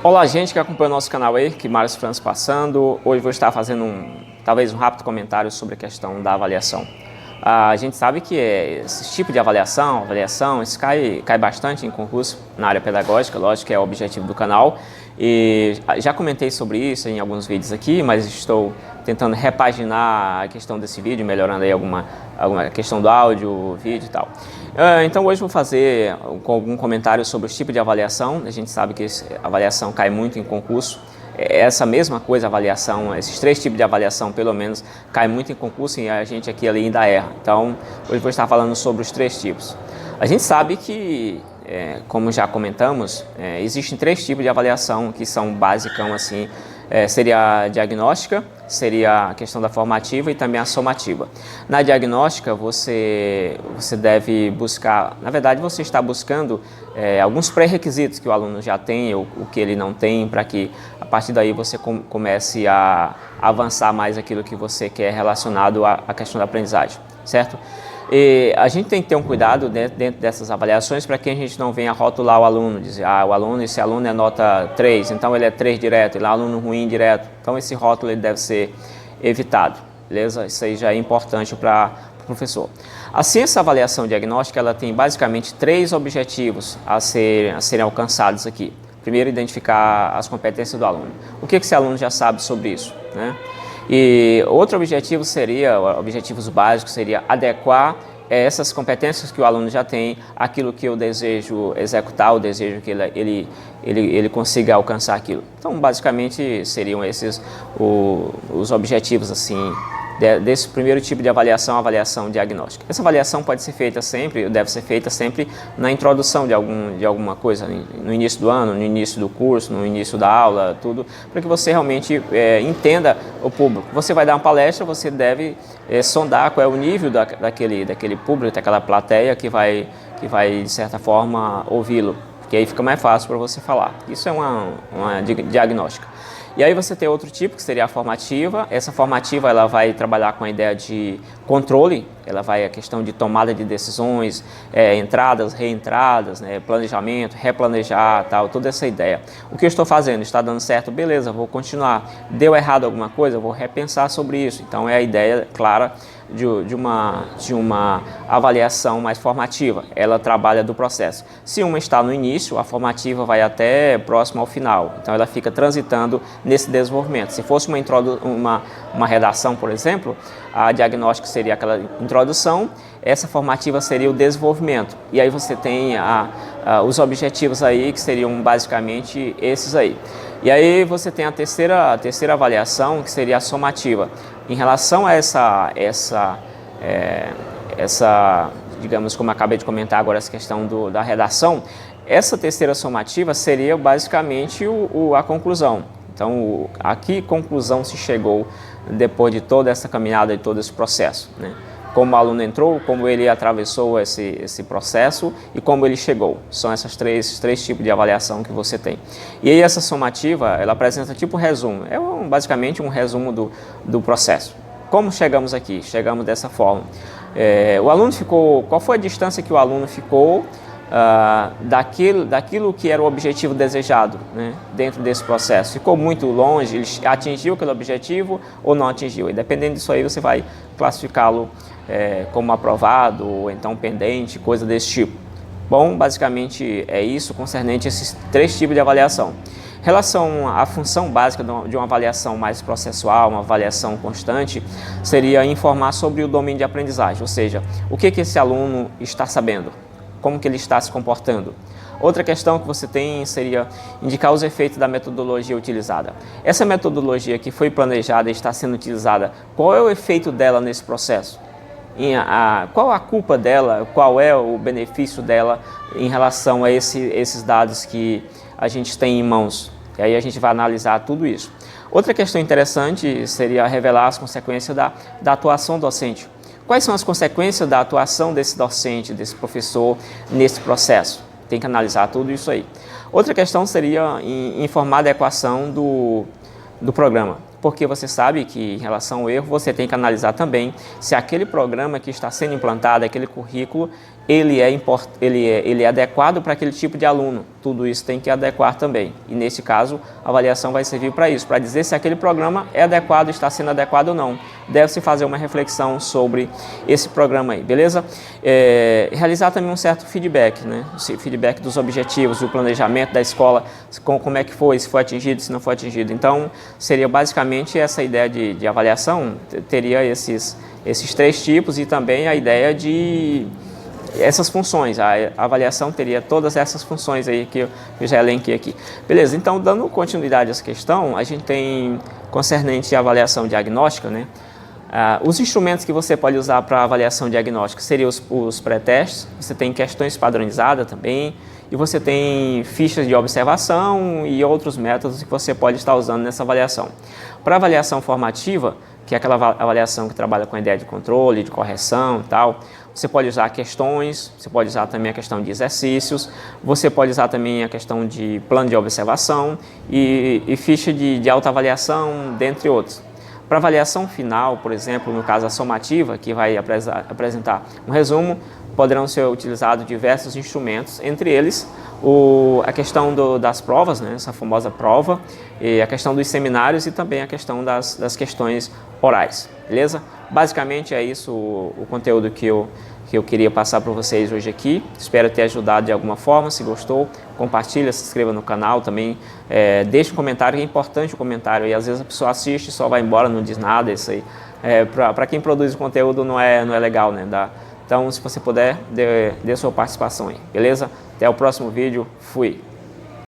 Olá, gente que acompanha o nosso canal aí, que Mário França passando. Hoje vou estar fazendo talvez um rápido comentário sobre a questão da avaliação. A gente sabe que esse tipo de avaliação, isso cai bastante em concurso na área pedagógica, lógico que é o objetivo do canal. E já comentei sobre isso em alguns vídeos aqui, mas estou tentando repaginar a questão desse vídeo, melhorando aí alguma questão do áudio, vídeo e tal. Então hoje vou fazer algum comentário sobre os tipos de avaliação. A gente sabe que a avaliação cai muito em concurso. Essa mesma coisa, avaliação, esses três tipos de avaliação, pelo menos, cai muito em concurso e a gente aqui ali ainda erra. Então, hoje vou estar falando sobre os três tipos. A gente sabe que, como já comentamos, existem três tipos de avaliação que são basicão assim. Seria a diagnóstica, seria a questão da formativa e também a somativa. Na diagnóstica, você deve buscar, na verdade, você está buscando alguns pré-requisitos que o aluno já tem ou o que ele não tem, para que a partir daí você comece a avançar mais aquilo que você quer relacionado à questão da aprendizagem, certo? E a gente tem que ter um cuidado dentro dessas avaliações para que a gente não venha rotular o aluno, dizer, esse aluno é nota 3, então ele é 3 direto, ele é aluno ruim direto. Então esse rótulo ele deve ser evitado, beleza? Isso aí já é importante para o professor. Assim, essa avaliação diagnóstica ela tem basicamente três objetivos a serem alcançados aqui. Primeiro, identificar as competências do aluno. O que esse aluno já sabe sobre isso, né? E outro objetivo objetivos básicos, seria adequar essas competências que o aluno já tem àquilo que eu desejo executar, eu desejo que ele consiga alcançar aquilo. Então, basicamente, seriam esses os objetivos, assim, desse primeiro tipo de avaliação, avaliação diagnóstica. Essa avaliação pode ser feita sempre, deve ser feita sempre na introdução de alguma coisa, no início do ano, no início do curso, no início da aula, tudo, para que você realmente entenda o público. Você vai dar uma palestra, você deve sondar qual é o nível daquele público, daquela plateia que vai, de certa forma, ouvi-lo, porque aí fica mais fácil para você falar. Isso é uma diagnóstica. E aí você tem outro tipo, que seria a formativa. Essa formativa ela vai trabalhar com a ideia de controle, ela vai a questão de tomada de decisões, entradas, reentradas, né, planejamento, replanejar, tal, toda essa ideia. O que eu estou fazendo? Está dando certo? Beleza, vou continuar. Deu errado alguma coisa? Vou repensar sobre isso. Então é a ideia clara de uma avaliação mais formativa. Ela trabalha do processo. Se uma está no início, a formativa vai até próximo ao final. Então ela fica transitando nesse desenvolvimento. Se fosse uma redação, por exemplo, a diagnóstica seria aquela introdução, essa formativa seria o desenvolvimento. E aí você tem os objetivos aí, que seriam basicamente esses aí. E aí você tem a terceira avaliação, que seria a somativa. Em relação a essa digamos, como eu acabei de comentar agora, essa questão da redação, essa terceira somativa seria basicamente a conclusão. Então, a que conclusão se chegou depois de toda essa caminhada e todo esse processo, né? Como o aluno entrou, como ele atravessou esse processo e como ele chegou. São esses três tipos de avaliação que você tem. E aí essa somativa, ela apresenta tipo resumo. É basicamente um resumo do processo. Como chegamos aqui? Chegamos dessa forma. O aluno ficou... Qual foi a distância que o aluno ficou daquilo que era o objetivo desejado, né, dentro desse processo? Ficou muito longe? Ele atingiu aquele objetivo ou não atingiu? E dependendo disso aí, você vai classificá-lo como aprovado ou então pendente, coisa desse tipo. Bom, basicamente é isso concernente a esses três tipos de avaliação. Em relação à função básica de uma avaliação mais processual, uma avaliação constante, seria informar sobre o domínio de aprendizagem, ou seja, o que esse aluno está sabendo, como que ele está se comportando. Outra questão que você tem seria indicar os efeitos da metodologia utilizada. Essa metodologia que foi planejada e está sendo utilizada, qual é o efeito dela nesse processo? Qual a culpa dela, qual é o benefício dela em relação a esses dados que a gente tem em mãos? E aí a gente vai analisar tudo isso. Outra questão interessante seria revelar as consequências da atuação docente. Quais são as consequências da atuação desse docente, desse professor, nesse processo? Tem que analisar tudo isso aí. Outra questão seria informar a adequação do programa, porque você sabe que, em relação ao erro, você tem que analisar também se aquele programa que está sendo implantado, aquele currículo, ele é adequado para aquele tipo de aluno. Tudo isso tem que adequar também. E nesse caso, a avaliação vai servir para isso, para dizer se aquele programa é adequado, está sendo adequado ou não. Deve-se fazer uma reflexão sobre esse programa aí, beleza? Realizar também um certo feedback, né? Feedback dos objetivos, do planejamento da escola, como é que foi, se foi atingido, se não foi atingido. Então, seria basicamente essa ideia de avaliação, teria esses 3 tipos e também a ideia de essas funções. A avaliação teria todas essas funções aí que eu já elenquei aqui. Beleza, então dando continuidade a essa questão, a gente tem concernente à avaliação diagnóstica, né? Os instrumentos que você pode usar para avaliação diagnóstica seriam os pré-testes, você tem questões padronizadas também, e você tem fichas de observação e outros métodos que você pode estar usando nessa avaliação. Para avaliação formativa, que é aquela avaliação que trabalha com a ideia de controle, de correção e tal, você pode usar questões, você pode usar também a questão de exercícios, você pode usar também a questão de plano de observação e ficha de autoavaliação, dentre outros. Para avaliação final, por exemplo, no caso a somativa, que vai apresentar um resumo, poderão ser utilizados diversos instrumentos, entre eles a questão das provas, né, essa famosa prova, e a questão dos seminários e também a questão das questões orais, beleza? Basicamente é isso o conteúdo que eu queria passar para vocês hoje aqui. Espero ter ajudado de alguma forma. Se gostou, compartilha, se inscreva no canal também. Deixe um comentário, é importante o comentário. E às vezes a pessoa assiste e só vai embora, não diz nada. Isso aí, para quem produz o conteúdo não é legal, né? Então, se você puder, dê sua participação aí, beleza? Até o próximo vídeo. Fui!